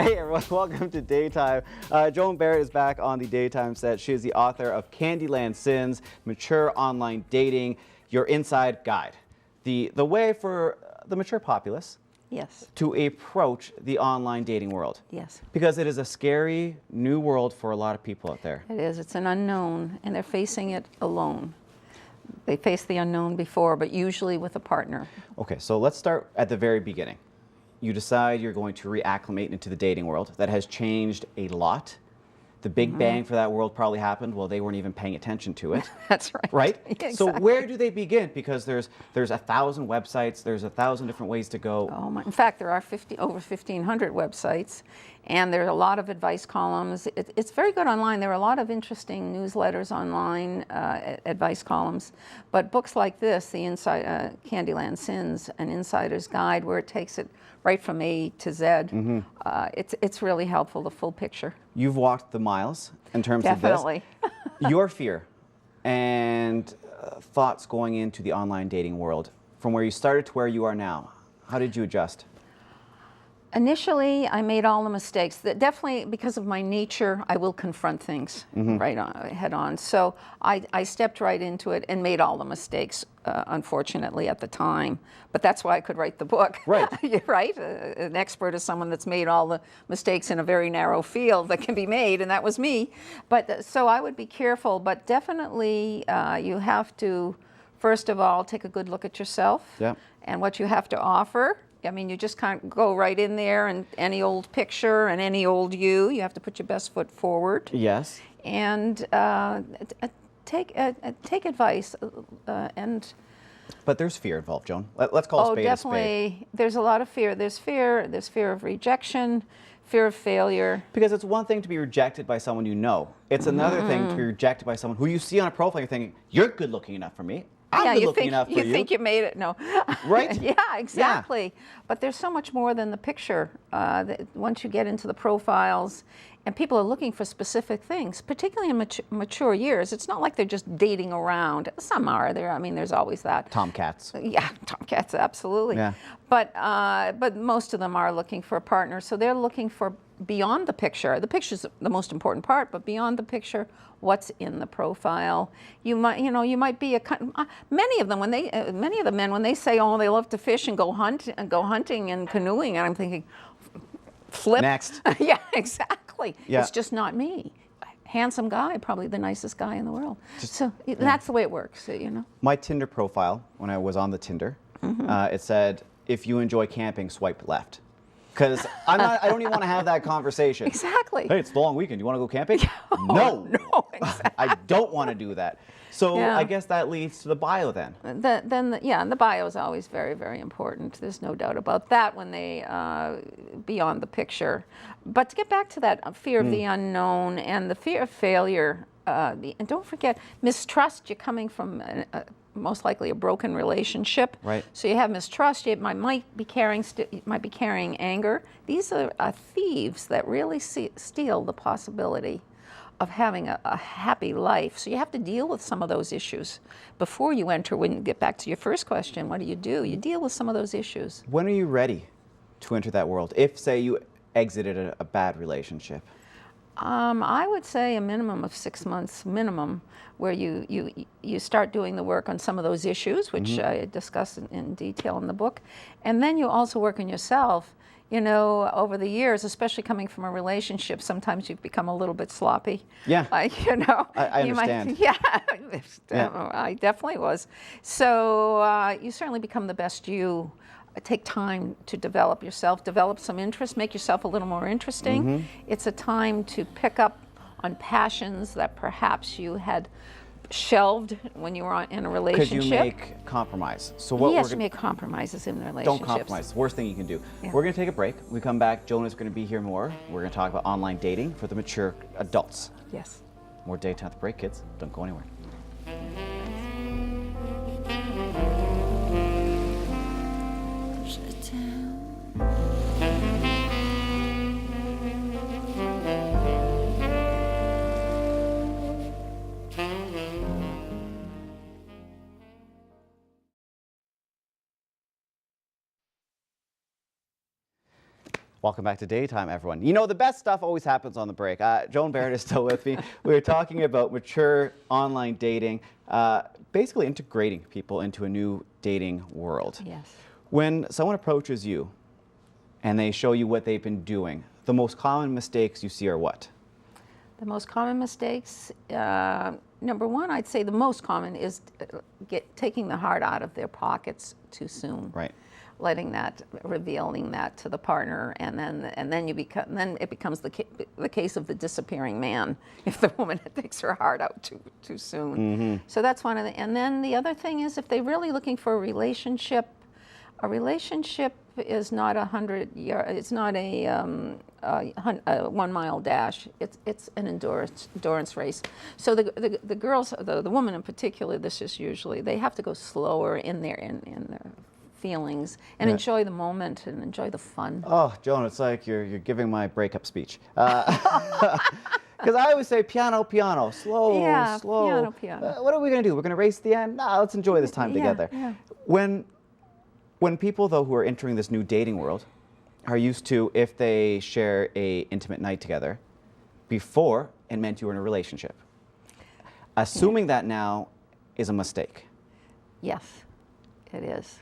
Hey everyone, welcome to Daytime. Joan Barrett is back on the Daytime set. She is the author of Candyland Sins, Mature Online Dating, Your Inside Guide. The way for the mature populace Yes. to approach the online dating world. Yes. Because it is a scary new world for a lot of people out there. It is. It's an unknown, and they're facing it alone. They faced the unknown before, but usually with a partner. Okay, so let's start at the very beginning. You decide you're going to reacclimate into the dating world. That has changed a lot. The big bang for that world probably happened while they weren't even paying attention to it. That's right. Right? Exactly. So where do they begin? Because there's 1,000 websites, there's 1,000 different ways to go. Oh my, in fact, there are over 1,500 websites, and there are a lot of advice columns. It's very good online. There are a lot of interesting newsletters online, advice columns. But books like this, the Candyland Sins, An Insider's Guide, where it takes it right from A to Z, it's really helpful, the full picture. You've walked the miles in terms Definitely. of this. Your fear and thoughts going into the online dating world, from where you started to where you are now, how did you adjust? Initially, I made all the mistakes. That definitely, because of my nature, I will confront things right on, head on. So I stepped right into it and made all the mistakes, unfortunately, at the time. But that's why I could write the book. Right. You're right. An expert is someone that's made all the mistakes in a very narrow field that can be made, and that was me. But so I would be careful, but definitely you have to, first of all, take a good look at yourself and what you have to offer. I mean, you just can't go right in there and any old picture and any old you. You have to put your best foot forward. Yes. And take advice. But there's fear involved, Joan. Let's call a spade a spade. Oh, definitely. There's a lot of fear. There's fear of rejection, fear of failure. Because it's one thing to be rejected by someone you know. It's another thing to be rejected by someone who you see on a profile. You're thinking, you're good looking enough for me. I'm good looking enough for you. You think you made it. No. Right? Yeah, exactly. Yeah. But there's so much more than the picture. Once you get into the profiles, and people are looking for specific things, particularly in mature years. It's not like they're just dating around. Some are there. I mean, there's always that. Tomcats. Yeah, tomcats, absolutely. Yeah. But most of them are looking for a partner. So they're looking for beyond the picture. The picture's the most important part, but beyond the picture, what's in the profile. You might be many of the men when they say, oh, they love to fish and go hunting and canoeing, and I'm thinking, flip. Next. Yeah, exactly. Yeah. It's just not me. Handsome guy, probably the nicest guy in the world. That's the way it works, My Tinder profile, when I was on the Tinder, it said, if you enjoy camping, swipe left. Because I don't even want to have that conversation. Exactly. Hey, it's the long weekend. You want to go camping? No, exactly. I don't want to do that. So I guess that leads to the bio then. And the bio is always very, very important. There's no doubt about that when they beyond the picture. But to get back to that fear of the unknown and the fear of failure, and don't forget mistrust. You're coming from most likely a broken relationship. Right. So you have mistrust. You might be carrying anger. These are thieves that really steal the possibility of having a happy life. So you have to deal with some of those issues before you enter. When you get back to your first question, what do? You deal with some of those issues. When are you ready to enter that world? If, say, you exited a bad relationship? I would say a minimum of 6 months minimum, where you start doing the work on some of those issues, which I discuss in detail in the book, and then you also work on yourself. Over the years, especially coming from a relationship, sometimes you've become a little bit sloppy. Yeah. I understand. I definitely was. So you certainly become the best you. Take time to develop yourself, develop some interest, make yourself a little more interesting. It's a time to pick up on passions that perhaps you had shelved when you were in a relationship. Because you make compromise. So you make compromises in relationships. Don't compromise. It's the worst thing you can do. Yeah. We're going to take a break. When we come back, Jonah's going to be here more. We're going to talk about online dating for the mature adults. Yes. More Daytime at the break, kids. Don't go anywhere. Welcome back to Daytime, everyone. You know, the best stuff always happens on the break. Joan Barrett is still with me. We were talking about mature online dating, basically integrating people into a new dating world. Yes. When someone approaches you and they show you what they've been doing, the most common mistakes you see are what? The most common mistakes, number one, I'd say the most common is taking the heart out of their pockets too soon. Right. Revealing that to the partner, and then it becomes the case of the disappearing man if the woman takes her heart out too soon. Mm-hmm. So that's one of the. And then the other thing is, if they're really looking for a relationship is not 100 yards. It's not a 1 mile dash. It's an endurance race. So the girls, the woman in particular, this is usually, they have to go slower in their feelings and enjoy the moment and enjoy the fun. Oh, Joan, it's like you're giving my breakup speech. Because I always say piano, piano, slow, Yeah, slow. piano, piano. What are we going to do? We're going to race to the end? Nah, let's enjoy this time together. Yeah. When people, though, who are entering this new dating world are used to, if they share a intimate night together, before it meant you were in a relationship. Assuming that now is a mistake. Yes, it is.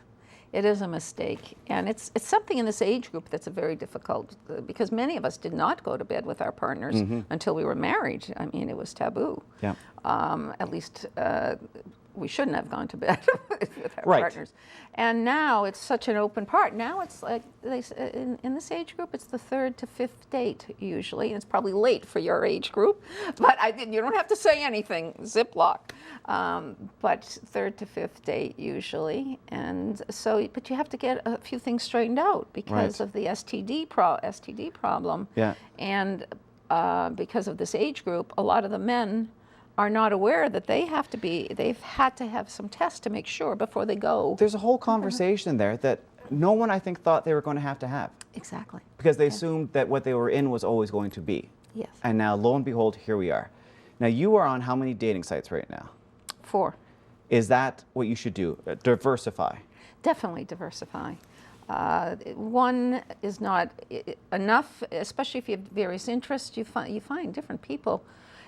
It is a mistake, and it's something in this age group that's a very difficult, because many of us did not go to bed with our partners until we were married. I mean, it was taboo. Yeah. At least we shouldn't have gone to bed with our Right. partners. And now it's such an open part. Now it's like in this age group, it's the 3rd to 5th date usually, and it's probably late for your age group. But you don't have to say anything. Ziploc. But 3rd to 5th date usually, and so but you have to get a few things straightened out because of the STD problem. Yeah. And because of this age group, a lot of the men are not aware that they've had to have some tests to make sure before they go. There's a whole conversation there that no one, I think, thought they were going to have. Exactly. Because they assumed that what they were in was always going to be. Yes. And now, lo and behold, here we are. Now, you are on how many dating sites right now? 4. Is that what you should do? Diversify. Definitely diversify. One is not enough, especially if you have various interests. You find different people.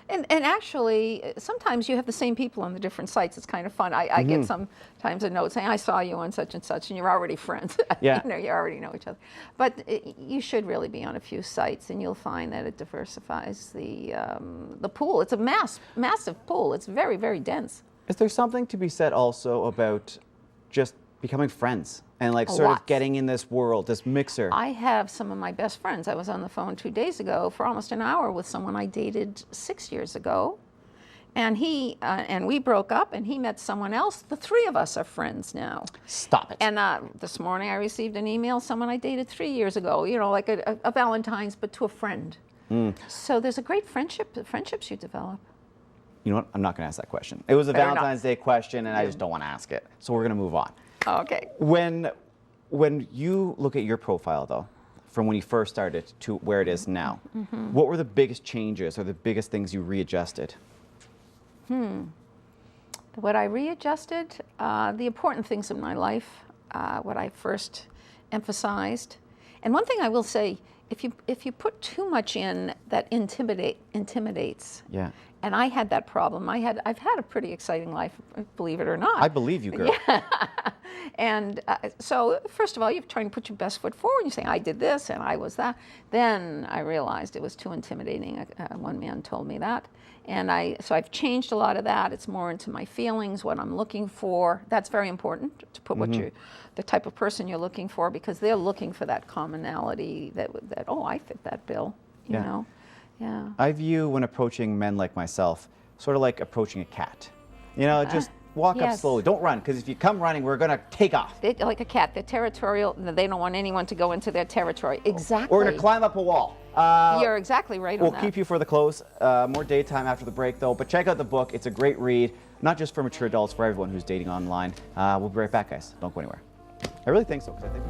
And actually, sometimes you have the same people on the different sites. It's kind of fun. I get sometimes a note saying, I saw you on such and such, and you're already friends. Yeah. You already know each other. But you should really be on a few sites, and you'll find that it diversifies the pool. It's a massive pool. It's very, very dense. Is there something to be said also about just becoming friends and like sort of getting in this world, this mixer? I have some of my best friends. I was on the phone 2 days ago for almost an hour with someone I dated 6 years ago. And we broke up, and he met someone else. The 3 of us are friends now. Stop it. And this morning I received an email, someone I dated 3 years ago, like a Valentine's, but to a friend. So there's a great friendships you develop. You know what? I'm not going to ask that question. It was a Better Valentine's Day question, and I just don't want to ask it. So we're going to move on. Okay. When you look at your profile, though, from when you first started to where it is now, what were the biggest changes or the biggest things you readjusted? What I readjusted, the important things in my life, what I first emphasized. And one thing I will say, if you put too much in, that intimidates. Yeah. And I had that problem. I've had a pretty exciting life, believe it or not. I believe you, girl. Yeah. And so, first of all, you're trying to put your best foot forward. You say, I did this and I was that. Then I realized it was too intimidating. One man told me that. And so I've changed a lot of that. It's more into my feelings, what I'm looking for. That's very important, to put the type of person you're looking for, because they're looking for that commonality that I fit that bill, you know. Yeah. I view, when approaching men like myself, sort of like approaching a cat. Just walk up slowly. Don't run, because if you come running, we're going to take off. They're like a cat. They're territorial. They don't want anyone to go into their territory. Exactly. We're going to climb up a wall. You're exactly right on We'll that. keep you for the close. More daytime after the break, though. But check out the book. It's a great read, not just for mature adults, for everyone who's dating online. We'll be right back, guys. Don't go anywhere. I really think so, because I think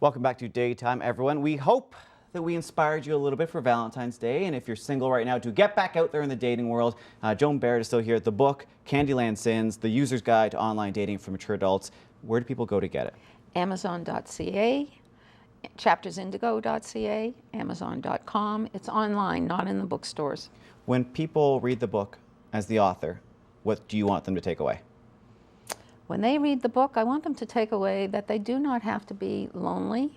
Welcome back to Daytime, everyone. We hope that we inspired you a little bit for Valentine's Day, and if you're single right now, to get back out there in the dating world. Joan Barrett is still here. The book, Candyland Sins, The User's Guide to Online Dating for Mature Adults. Where do people go to get it? Amazon.ca, chaptersindigo.ca, Amazon.com. It's online, not in the bookstores. When people read the book as the author, what do you want them to take away? When they read the book, I want them to take away that they do not have to be lonely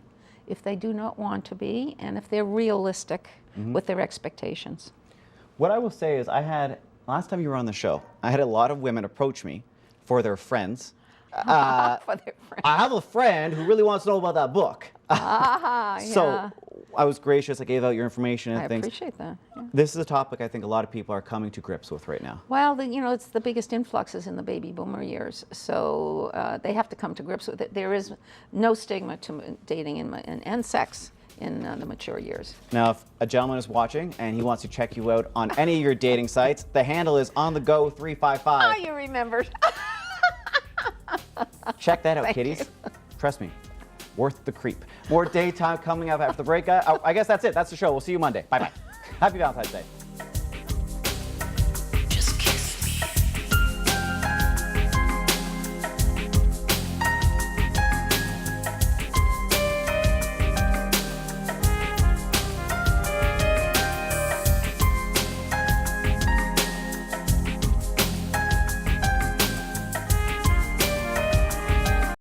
if they do not want to be, and if they're realistic with their expectations. What I will say is last time you were on the show, I had a lot of women approach me for their friends. For their friends. I have a friend who really wants to know about that book. So I was gracious. I gave out your information and I things. appreciate that. Yeah. This is a topic I think a lot of people are coming to grips with right now. Well, it's the biggest influxes in the baby boomer years, so they have to come to grips with it. There is no stigma to dating and sex in the mature years. Now, if a gentleman is watching and he wants to check you out on any of your dating sites, the handle is onthego355. Oh, you remembered. Check that out, Thank kiddies. you. Trust me, worth the creep. More Daytime coming up after the break. I guess that's it. That's the show. We'll see you Monday. Bye-bye. Happy Valentine's Day.